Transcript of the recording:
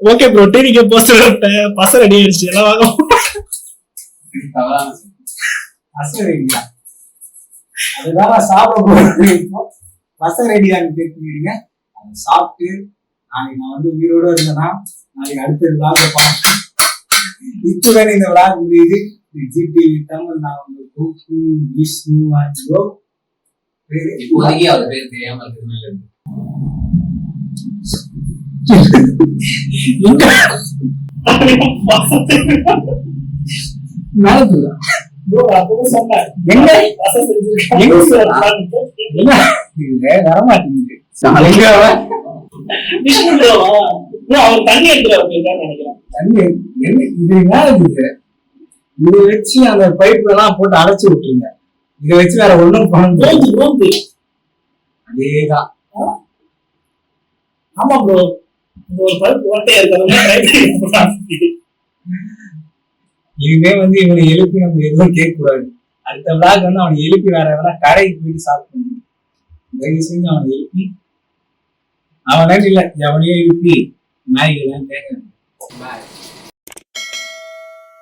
Okay bro, டிவிக்கு poster பசங்க ready ஆயிடுச்சு, எல்லாம் வாங்க. அதுதான் சாப்பிட போறோம். பசங்க ரெடியான்னு கேட்குறீங்க. அதை சாப்பிட்டு நாளைக்கு நான் வந்து உயிரோட இருந்தேன்னா நாளைக்கு அடுத்த விழாவை பார்ப்பேன். இத்துடன் இந்த விழா முடியுது. ஜிடிவி தமிழ் நான் உங்களுக்கு விஷ்ணு ஆச்சோ அவர் பேர் தெரியாம இருக்கு. வரமாட்டேங்குது. இதை வச்சு அந்த பைப் எல்லாம் போட்டு அடைச்சு விட்டுருங்க. இதை வச்சு வேற ஒண்ணும் பண்ண. அதேதான். ஆமா ப்ரோ, ஒரு பல்ப் ஓட்டே இருக்காது. இனிமே வந்து இவனை எழுப்பி நம்ம எதுவும் கேட்க கூடாது. அடுத்த விழாக்கு வந்து அவனை எழுப்பி வேற எதனா கடைக்கு போயிட்டு சாப்பிடணும். தயவு செஞ்சு அவனை எழுப்பி அவனே இல்லை எவனையும் எழுப்பி மேகி எல்லாம் கேட்க.